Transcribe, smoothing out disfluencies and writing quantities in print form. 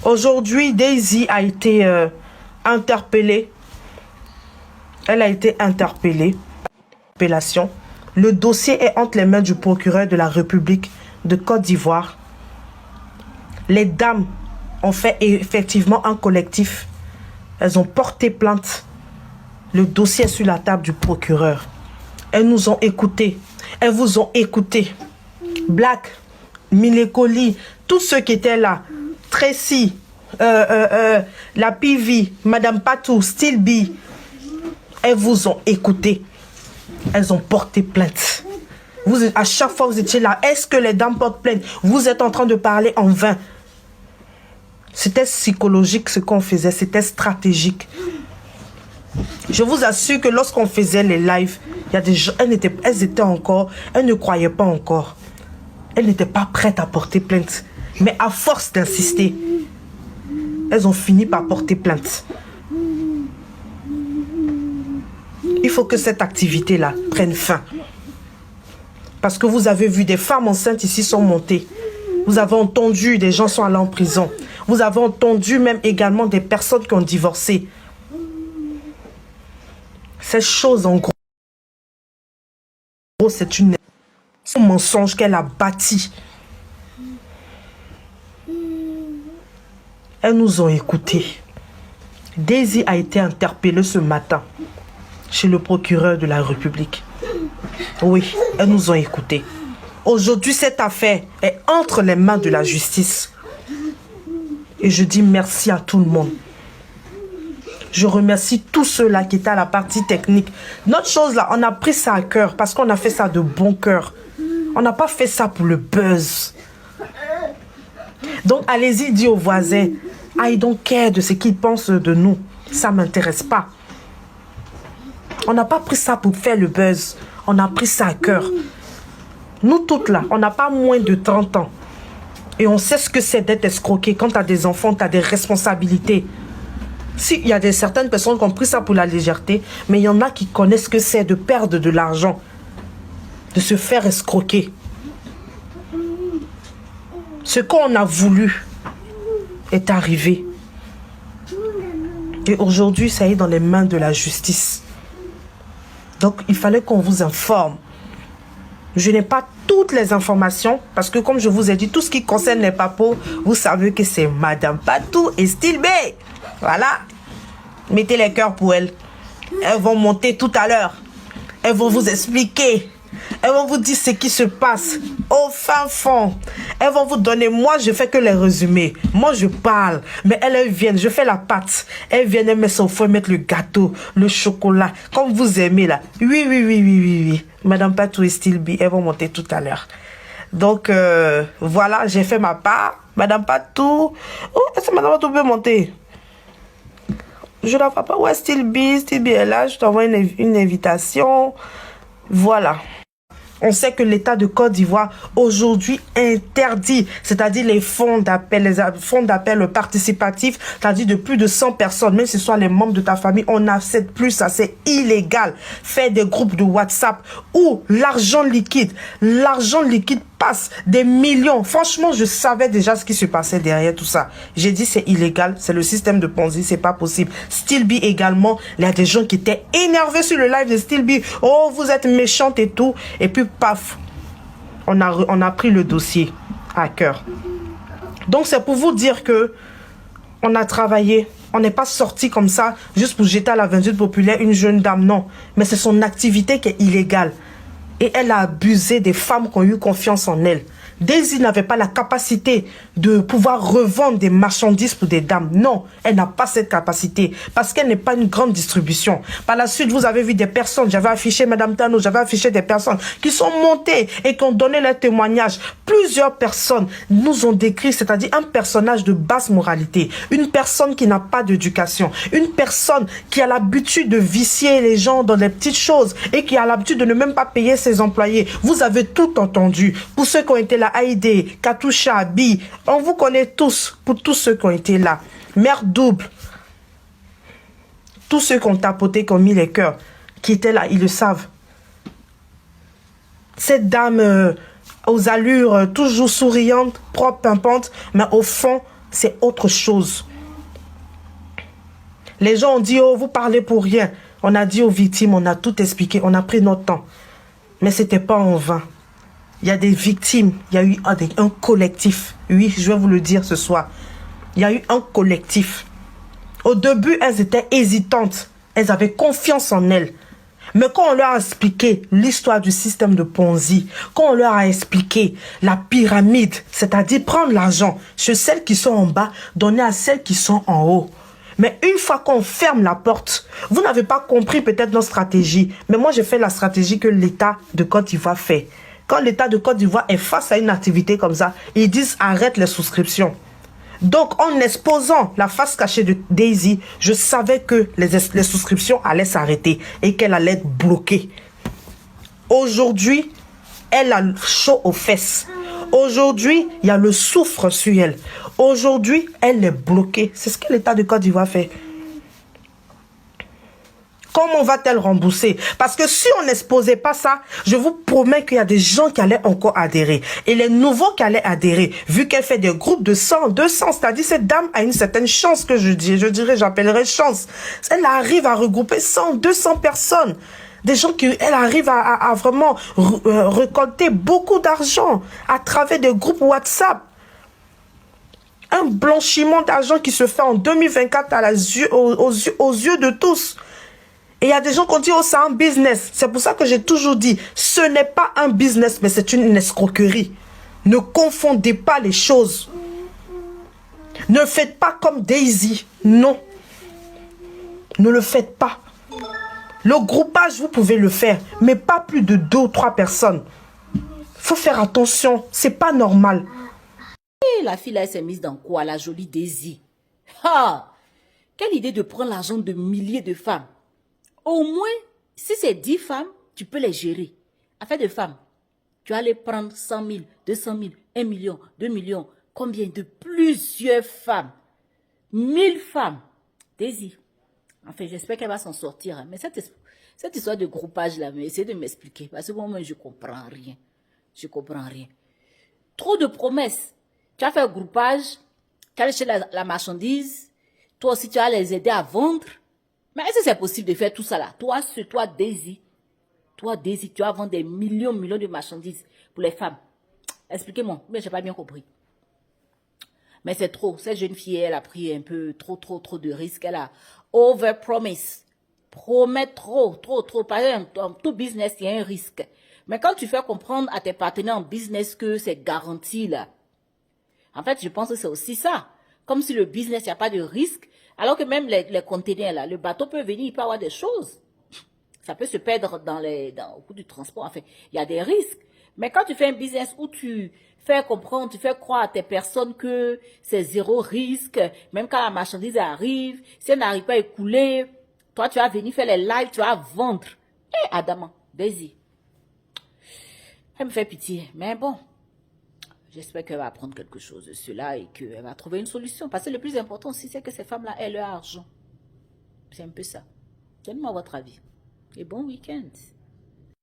Aujourd'hui, Daisy a été interpellée. Elle a été interpellée. Appellation. Le dossier est entre les mains du procureur de la République de Côte d'Ivoire. Les dames ont fait effectivement un collectif. Elles ont porté plainte. Le dossier est sur la table du procureur. Elles nous ont écoutés. Elles vous ont écouté. Black, Milekoli, tous ceux qui étaient là. Tracy, la PV, Madame Patou, Still B. Elles vous ont écouté. Elles ont porté plainte. Vous, à chaque fois, vous étiez là. Est-ce que les dames portent plainte? Vous êtes en train de parler en vain. C'était psychologique ce qu'on faisait. C'était stratégique. Je vous assure que lorsqu'on faisait les lives, il y a des gens, elles étaient encore, elles ne croyaient pas encore. Elles n'étaient pas prêtes à porter plainte. Mais à force d'insister, elles ont fini par porter plainte. Il faut que cette activité-là prenne fin. Parce que vous avez vu des femmes enceintes ici sont montées. Vous avez entendu des gens sont allés en prison. Vous avez entendu même également des personnes qui ont divorcé. Cette chose en gros, c'est un mensonge qu'elle a bâti. Elles nous ont écoutés. Daisy a été interpellée ce matin chez le procureur de la République. Oui, elles nous ont écoutés. Aujourd'hui, cette affaire est entre les mains de la justice. Et je dis merci à tout le monde. Je remercie tous ceux-là qui étaient à la partie technique. Notre chose là, on a pris ça à cœur parce qu'on a fait ça de bon cœur. On n'a pas fait ça pour le buzz. Donc allez-y, dis aux voisins, I don't care de ce qu'ils pensent de nous. Ça ne m'intéresse pas. On n'a pas pris ça pour faire le buzz. On a pris ça à cœur. Nous toutes là, on n'a pas moins de 30 ans. Et on sait ce que c'est d'être escroqué. Quand tu as des enfants, tu as des responsabilités. Si, il y a certaines personnes qui ont pris ça pour la légèreté, mais il y en a qui connaissent ce que c'est de perdre de l'argent, de se faire escroquer. Ce qu'on a voulu est arrivé. Et aujourd'hui, ça est dans les mains de la justice. Donc, il fallait qu'on vous informe. Je n'ai pas toutes les informations parce que, comme je vous ai dit, tout ce qui concerne les papos, vous savez que c'est Madame Patou et Still B. Voilà. Mettez les cœurs pour elles. Elles vont monter tout à l'heure. Elles vont vous expliquer. Elles vont vous dire ce qui se passe au fin fond. Elles vont vous donner. Moi, je fais que les résumés. Moi, je parle. Mais elles viennent. Je fais la pâte. Elles viennent, elles mettent ça au feu, mettre le gâteau, le chocolat. Comme vous aimez là. Oui. Madame Patou et Still B, elles vont monter tout à l'heure. Donc, voilà, j'ai fait ma part. Madame Patou. Oh, est-ce que Madame Patou peut monter? Je la vois pas. Ouais, Still B est là. Je t'envoie une invitation. Voilà. On sait que l'État de Côte d'Ivoire aujourd'hui interdit, c'est-à-dire les fonds d'appel participatifs, c'est-à-dire de plus de 100 personnes, même si ce soit les membres de ta famille, on n'accepte plus ça, c'est illégal. Faire des groupes de WhatsApp où l'argent liquide passe des millions. Franchement, je savais déjà ce qui se passait derrière tout ça. J'ai dit c'est illégal, c'est le système de Ponzi, c'est pas possible. Still B également, il y a des gens qui étaient énervés sur le live de Still B. Oh, vous êtes méchante et tout. Et puis, paf, on a pris le dossier à cœur. Donc, c'est pour vous dire que on a travaillé. On n'est pas sorti comme ça juste pour jeter à la vindicte populaire une jeune dame, non. Mais c'est son activité qui est illégale. Et elle a abusé des femmes qui ont eu confiance en elle. Daisy n'avait pas la capacité de pouvoir revendre des marchandises pour des dames. Non, elle n'a pas cette capacité parce qu'elle n'est pas une grande distribution. Par la suite, vous avez vu des personnes, j'avais affiché Madame Tano, j'avais affiché des personnes qui sont montées et qui ont donné leur témoignage. Plusieurs personnes nous ont décrit, c'est-à-dire un personnage de basse moralité, une personne qui n'a pas d'éducation, une personne qui a l'habitude de vicier les gens dans les petites choses et qui a l'habitude de ne même pas payer ses employés. Vous avez tout entendu. Pour ceux qui ont été là, Haïdé, Katoucha, Bi, on vous connaît tous, pour tous ceux qui ont été là. Mère double, tous ceux qui ont tapoté, qui ont mis les cœurs, qui étaient là, ils le savent. Cette dame aux allures toujours souriantes, propre, pimpante, mais au fond, c'est autre chose. Les gens ont dit, oh, vous parlez pour rien. On a dit aux victimes, on a tout expliqué, on a pris notre temps. Mais ce n'était pas en vain. Il y a des victimes, il y a eu un collectif. Oui, je vais vous le dire ce soir. Il y a eu un collectif. Au début, elles étaient hésitantes. Elles avaient confiance en elles. Mais quand on leur a expliqué l'histoire du système de Ponzi, quand on leur a expliqué la pyramide, c'est-à-dire prendre l'argent chez celles qui sont en bas, donner à celles qui sont en haut. Mais une fois qu'on ferme la porte, vous n'avez pas compris peut-être notre stratégie. Mais moi, j'ai fait la stratégie que l'État de Côte d'Ivoire fait. Quand l'État de Côte d'Ivoire est face à une activité comme ça, ils disent arrête les souscriptions. Donc, en exposant la face cachée de Daisy, je savais que les souscriptions allaient s'arrêter et qu'elle allait être bloquée. Aujourd'hui, elle a chaud aux fesses. Aujourd'hui, il y a le soufre sur elle. Aujourd'hui, elle est bloquée. C'est ce que l'État de Côte d'Ivoire fait. Comment va-t-elle rembourser? Parce que si on n'exposait pas ça, je vous promets qu'il y a des gens qui allaient encore adhérer. Et les nouveaux qui allaient adhérer, vu qu'elle fait des groupes de 100, 200, c'est-à-dire cette dame a une certaine chance que je dirais, j'appellerais chance. Elle arrive à regrouper 100, 200 personnes. Des gens qui, elle arrive à vraiment récolter beaucoup d'argent à travers des groupes WhatsApp. Un blanchiment d'argent qui se fait en 2024 aux yeux de tous. Et il y a des gens qui ont dit, oh, c'est un business. C'est pour ça que j'ai toujours dit, ce n'est pas un business, mais c'est une escroquerie. Ne confondez pas les choses. Ne faites pas comme Daisy. Non. Ne le faites pas. Le groupage, vous pouvez le faire, mais pas plus de 2 ou 3 personnes. Il faut faire attention, c'est pas normal. Et la fille là, elle s'est mise dans quoi, la jolie Daisy? Ah! Quelle idée de prendre l'argent de milliers de femmes. Au moins, si c'est 10 femmes, tu peux les gérer. Affaire de femmes, tu vas les prendre 100 000, 200 000, 1 million, 2 millions. Combien de plusieurs femmes? 1000 femmes. Daisy. Enfin, j'espère qu'elle va s'en sortir. Hein. Mais cette histoire de groupage-là, essayez de m'expliquer. Parce que moi, je ne comprends rien. Je ne comprends rien. Trop de promesses. Tu as fait un groupage, tu as acheté la marchandise. Toi aussi, tu vas les aider à vendre. Mais est-ce que c'est possible de faire tout ça là? Toi, Daisy, tu vas vendre des millions de marchandises pour les femmes. Expliquez-moi, mais je n'ai pas bien compris. Mais c'est trop. Cette jeune fille, elle a pris un peu trop de risques. Elle a over-promise. Promet trop. Par exemple, dans tout business, il y a un risque. Mais quand tu fais comprendre à tes partenaires en business que c'est garanti là, en fait, je pense que c'est aussi ça. Comme si le business, il n'y a pas de risque. Alors que même les containers là, le bateau peut venir, il peut avoir des choses. Ça peut se perdre au cours du transport. Enfin, il y a des risques. Mais quand tu fais un business où tu fais comprendre, tu fais croire à tes personnes que c'est zéro risque, même quand la marchandise arrive, si elle n'arrive pas à écouler, toi, tu vas venir faire les lives, tu vas vendre. Et Adama, Daisy, elle me fait pitié. Mais bon, j'espère qu'elle va apprendre quelque chose de cela et qu'elle va trouver une solution. Parce que le plus important aussi, c'est que ces femmes-là aient leur argent. C'est un peu ça. Donnez-moi votre avis. Et bon week-end.